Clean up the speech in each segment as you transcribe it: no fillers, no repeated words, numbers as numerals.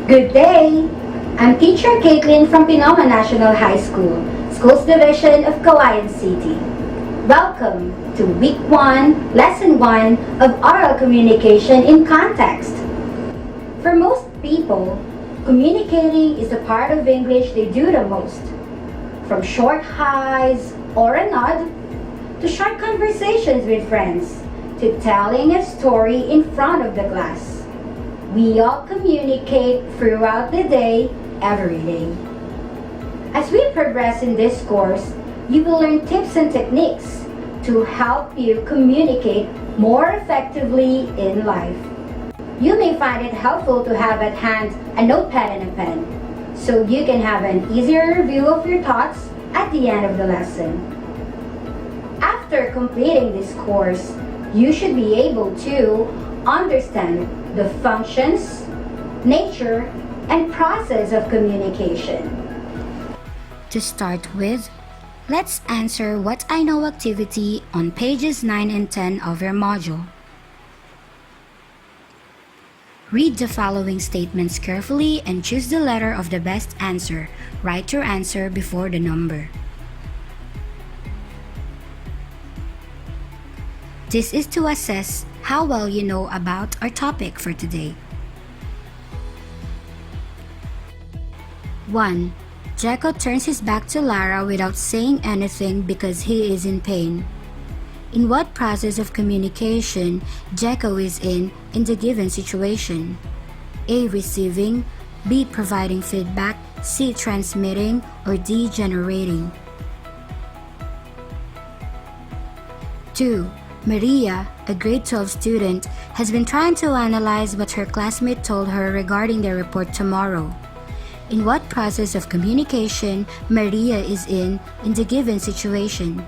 Good day! I'm Teacher Caitlin from Pinoma National High School, Schools Division of Cauayan City. Welcome to Week 1, Lesson 1 of Oral Communication in Context. For most people, communicating is the part of English they do the most. From short highs or a nod, to short conversations with friends, to telling a story in front of the class. We all communicate throughout the day, every day. As we progress in this course, you will learn tips and techniques to help you communicate more effectively in life. You may find it helpful to have at hand a notepad and a pen, so you can have an easier review of your thoughts at the end of the lesson. After completing this course, you should be able to understand the functions, nature, and process of communication. To start with, let's answer What I Know activity on pages 9 and 10 of your module. Read the following statements carefully and choose the letter of the best answer. Write your answer before the number. This is to assess how well you know about our topic for today. 1. Jeko turns his back to Lara without saying anything because he is in pain. In what process of communication Jeko is in the given situation? A. Receiving, B. Providing feedback, C. Transmitting, or D. Generating. 2. Maria, a grade 12 student, has been trying to analyze what her classmate told her regarding their report tomorrow. In what process of communication Maria is in the given situation?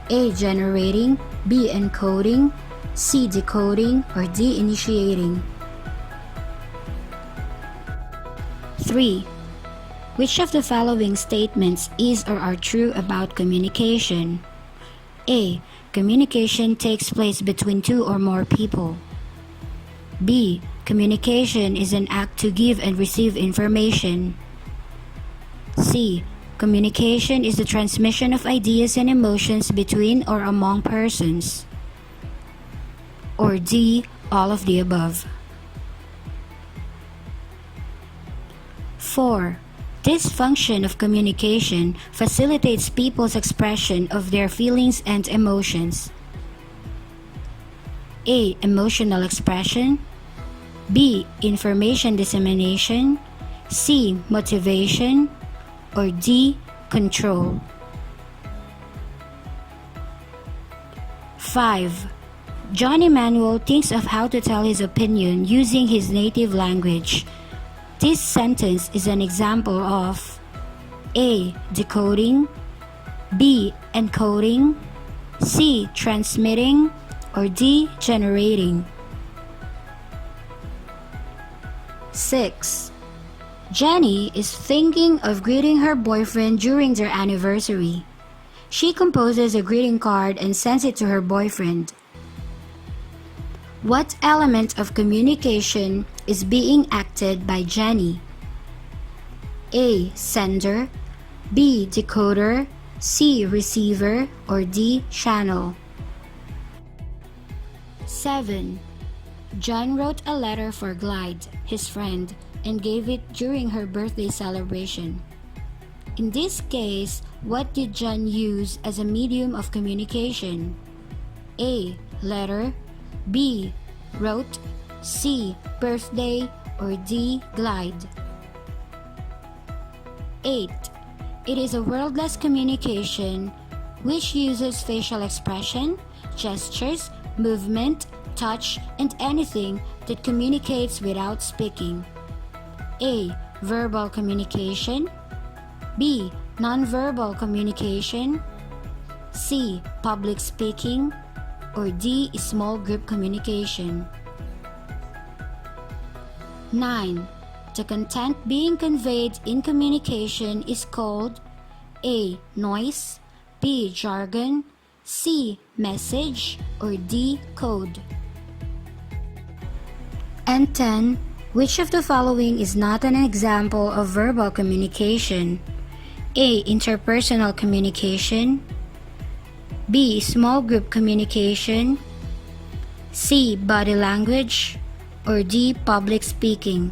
A. Generating, B. Encoding, C. Decoding, or D. Initiating. 3. Which of the following statements is or are true about communication? A. Communication takes place between two or more people. B. Communication is an act to give and receive information. C. Communication is the transmission of ideas and emotions between or among persons. Or D. All of the above. 4. This function of communication facilitates people's expression of their feelings and emotions. A. Emotional expression, B. Information dissemination, C. Motivation, or D. Control. 5. John Emmanuel thinks of how to tell his opinion using his native language. This sentence is an example of A. Decoding, B. Encoding, C. Transmitting, or D. Generating. 6. Jenny is thinking of greeting her boyfriend during their anniversary. She composes a greeting card and sends it to her boyfriend. What element of communication is being acted by Jenny? A. Sender, B. Decoder, C. Receiver, or D. Channel. 7. John wrote a letter for Glide, his friend, and gave it during her birthday celebration. In this case, what did John use as a medium of communication? A. Letter, B. Wrote, C. Birthday, or D. Glide. 8. It is a wordless communication which uses facial expression, gestures, movement, touch, and anything that communicates without speaking. A. Verbal communication, B. Nonverbal communication, C. Public speaking, or D. Small group communication. 9. The content being conveyed in communication is called A. Noise, B. Jargon, C. Message, or D. Code. And 10. Which of the following is not an example of verbal communication? A. Interpersonal communication. B. Small group communication. C. Body language. Or D. Public speaking.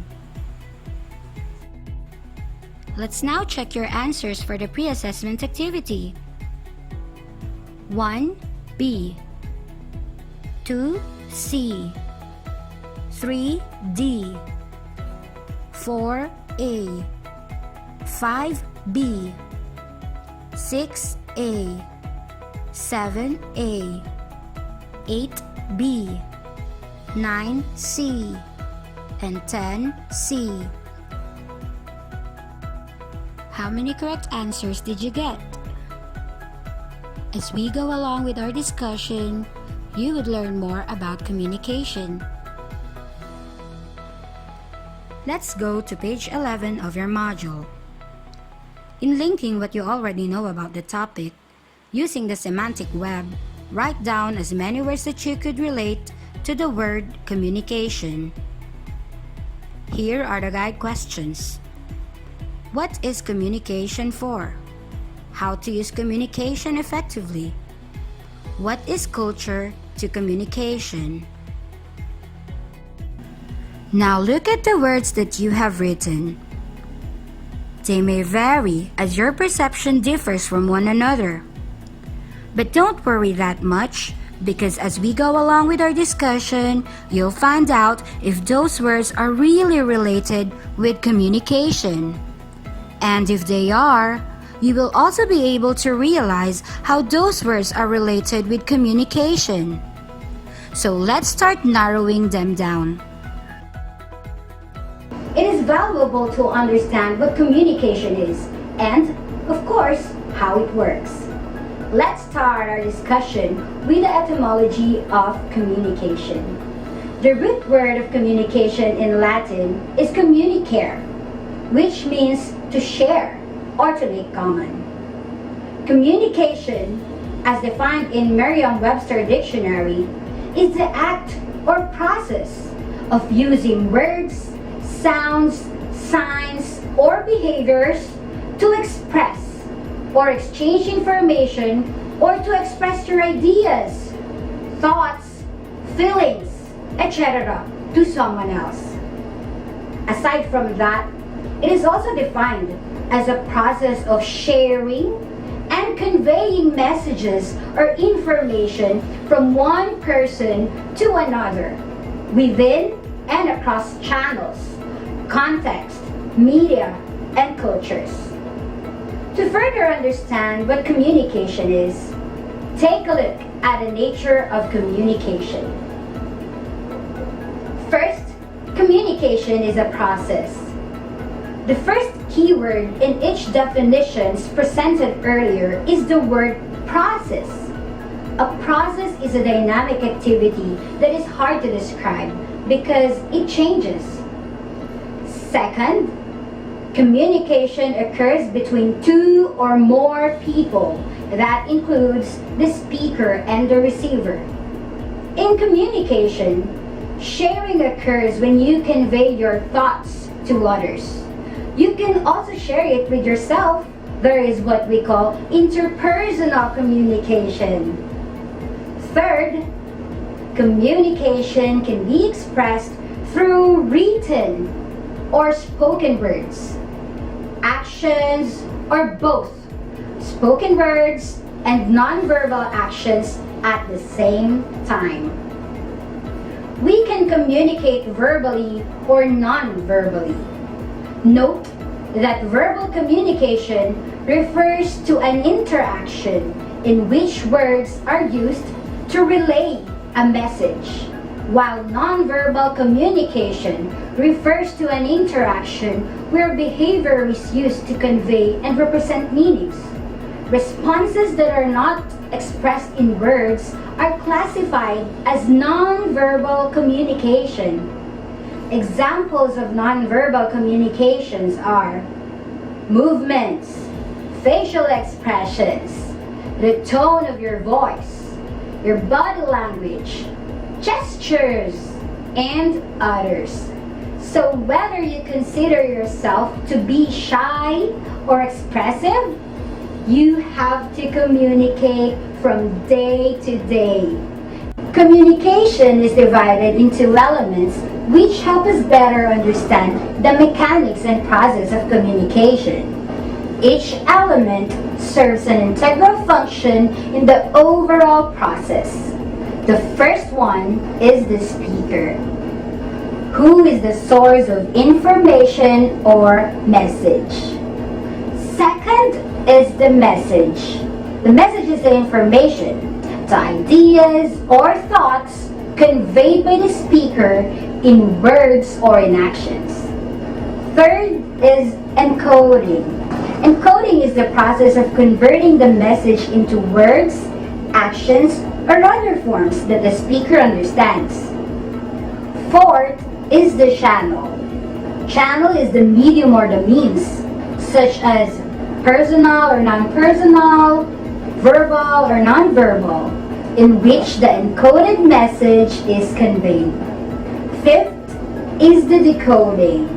Let's now check your answers for the pre-assessment activity. 1. B. 2. C. 3. D. 4. A. 5. B. 6. A. 7. A. 8. B. 9. C. And 10. C. How many correct answers did you get? As we go along with our discussion, you would learn more about communication. Let's go to page 11 of your module. In linking what you already know about the topic, using the semantic web, write down as many words that you could relate to the word communication. Here are the guide questions. What is communication for? How to use communication effectively? What is culture to communication? Now look at the words that you have written. They may vary as your perception differs from one another. But don't worry that much, because as we go along with our discussion, you'll find out if those words are really related with communication. And if they are, you will also be able to realize how those words are related with communication. So let's start narrowing them down. It is valuable to understand what communication is and, of course, how it works. Let's start our discussion with the etymology of communication. The root word of communication in Latin is communicare, which means to share or to make common. Communication, as defined in Merriam-Webster Dictionary, is the act or process of using words, sounds, signs, or behaviors to express or exchange information or to express your ideas, thoughts, feelings, etc. to someone else. Aside from that, it is also defined as a process of sharing and conveying messages or information from one person to another, within and across channels, context, media, and cultures. To further understand what communication is, take a look at the nature of communication. First, communication is a process. The first keyword in each definition presented earlier is the word process. A process is a dynamic activity that is hard to describe because it changes. Second, communication occurs between two or more people. That includes the speaker and the receiver. In communication, sharing occurs when you convey your thoughts to others. You can also share it with yourself. There is what we call interpersonal communication. Third, communication can be expressed through written or spoken words, actions, or both spoken words and nonverbal actions at the same time. We can communicate verbally or non-verbally. Note that verbal communication refers to an interaction in which words are used to relay a message, while nonverbal communication refers to an interaction where behavior is used to convey and represent meanings. Responses that are not expressed in words are classified as nonverbal communication. Examples of nonverbal communications are movements, facial expressions, the tone of your voice, your body language, gestures, and others. So whether you consider yourself to be shy or expressive, you have to communicate from day to day. Communication is divided into elements which help us better understand the mechanics and process of communication. Each element serves an integral function in the overall process. The first one is the speaker, who is the source of information or message. Second is the message. The message is the information, the ideas or thoughts conveyed by the speaker in words or in actions. Third is encoding. Encoding is the process of converting the message into words, actions, or other forms that the speaker understands. Fourth is the channel. Channel is the medium or the means, such as personal or non-personal, verbal or non-verbal, in which the encoded message is conveyed. Fifth is the decoding,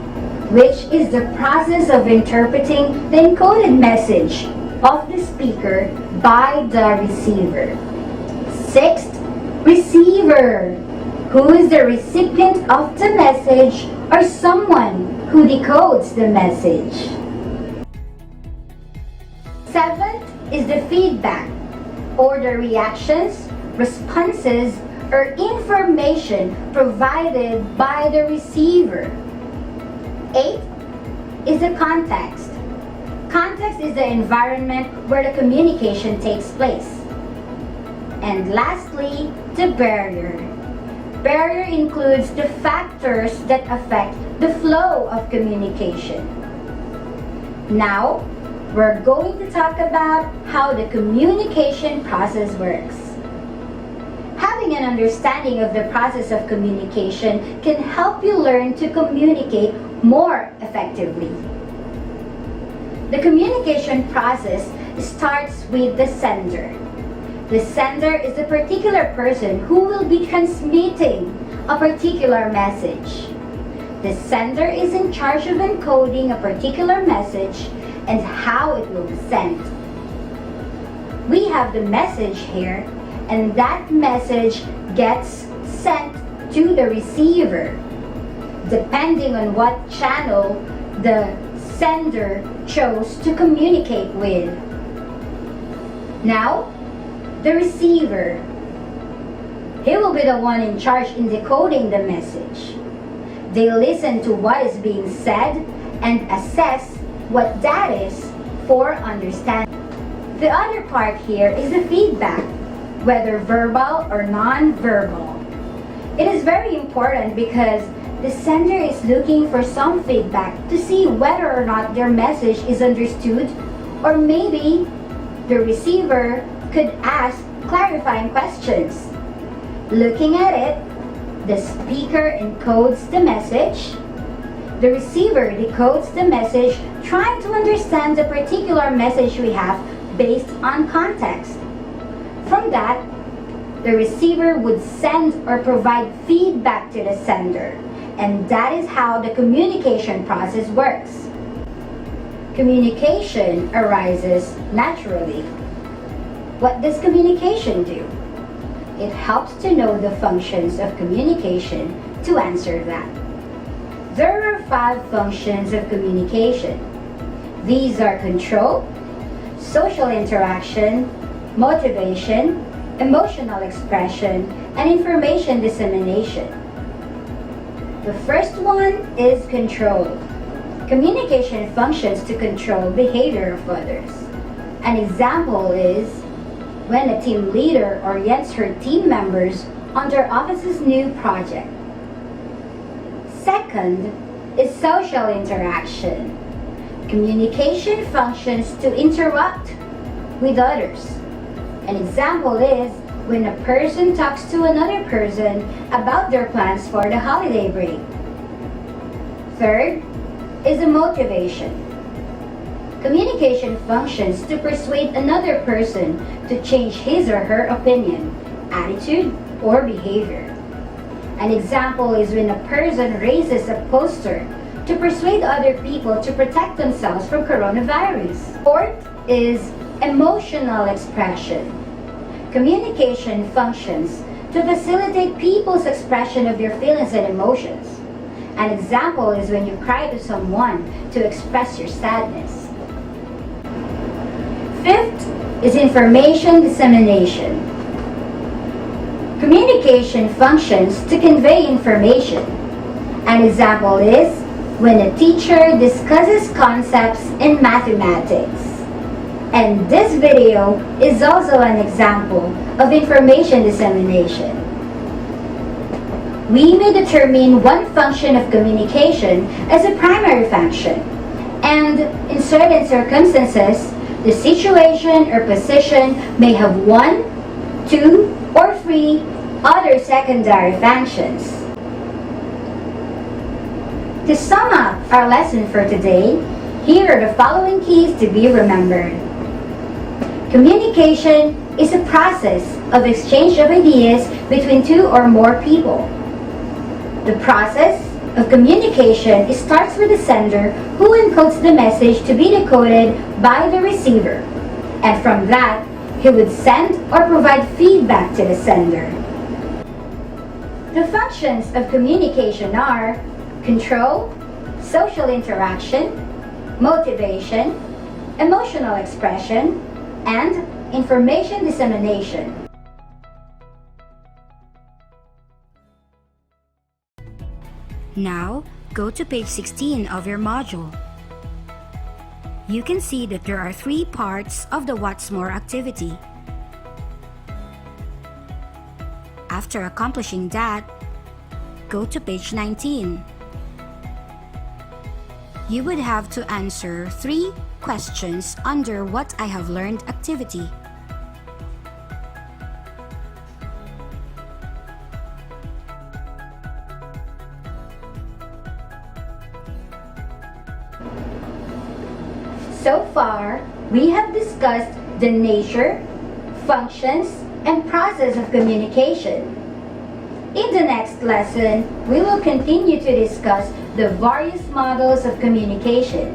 which is the process of interpreting the encoded message of the speaker by the receiver. Sixth, receiver, who is the recipient of the message or someone who decodes the message. Seventh is the feedback, or the reactions, responses, or information provided by the receiver. Eighth is the context. Context is the environment where the communication takes place. And lastly, the barrier. Barrier includes the factors that affect the flow of communication. Now, we're going to talk about how the communication process works. Having an understanding of the process of communication can help you learn to communicate more effectively. The communication process starts with the sender. The sender is a particular person who will be transmitting a particular message. The sender is in charge of encoding a particular message and how it will be sent. We have the message here, and that message gets sent to the receiver, depending on what channel the sender chose to communicate with. Now, the receiver, he will be the one in charge in decoding the message. They listen to what is being said and assess what that is for understanding. The other part here is the feedback, whether verbal or non-verbal. It is very important because the sender is looking for some feedback to see whether or not their message is understood, or maybe the receiver could ask clarifying questions. Looking at it, the speaker encodes the message, the receiver decodes the message, trying to understand the particular message we have based on context. From that, the receiver would send or provide feedback to the sender, and that is how the communication process works. Communication arises naturally. What does communication do? It helps to know the functions of communication to answer that. There are 5 functions of communication. These are control, social interaction, motivation, emotional expression, and information dissemination. The first one is control. Communication functions to control behavior of others. An example is when a team leader orients her team members on their office's new project. Second is social interaction. Communication functions to interact with others. An example is when a person talks to another person about their plans for the holiday break. Third is a motivation. Communication functions to persuade another person to change his or her opinion, attitude, or behavior. An example is when a person raises a poster to persuade other people to protect themselves from coronavirus. Fourth is emotional expression. Communication functions to facilitate people's expression of their feelings and emotions. An example is when you cry to someone to express your sadness. Fifth is information dissemination. Communication functions to convey information. An example is when a teacher discusses concepts in mathematics. And this video is also an example of information dissemination. We may determine one function of communication as a primary function, and in certain circumstances, the situation or position may have one, two, or three other secondary functions. To sum up our lesson for today, here are the following keys to be remembered. Communication is a process of exchange of ideas between two or more people. The process of communication starts with the sender who encodes the message to be decoded by the receiver, and from that, he would send or provide feedback to the sender. The functions of communication are control, social interaction, motivation, emotional expression, and information dissemination. Now, go to page 16 of your module. You can see that there are 3 parts of the What's More activity. After accomplishing that, go to page 19. You would have to answer 3 questions under What I Have Learned activity. So far, we have discussed the nature, functions, and process of communication. In the next lesson, we will continue to discuss the various models of communication.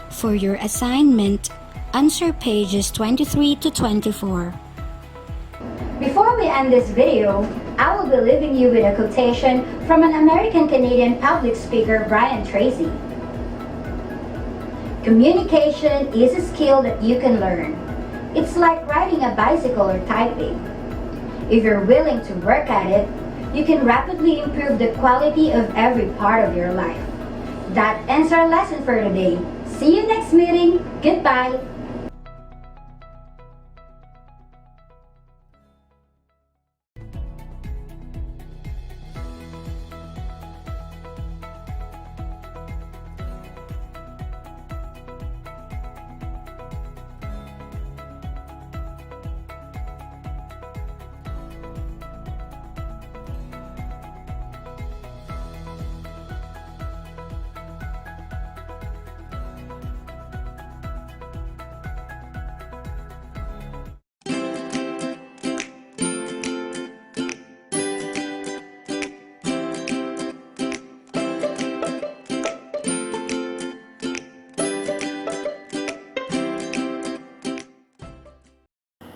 For your assignment, answer pages 23 to 24. Before we end this video, I will be leaving you with a quotation from an American-Canadian public speaker, Brian Tracy. Communication is a skill that you can learn. It's like riding a bicycle or typing. If you're willing to work at it, you can rapidly improve the quality of every part of your life. That ends our lesson for today. See you next meeting. Goodbye.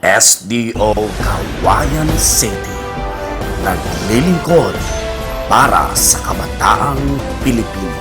SDO Cauayan City, naglilingkod para sa kabataang Pilipino.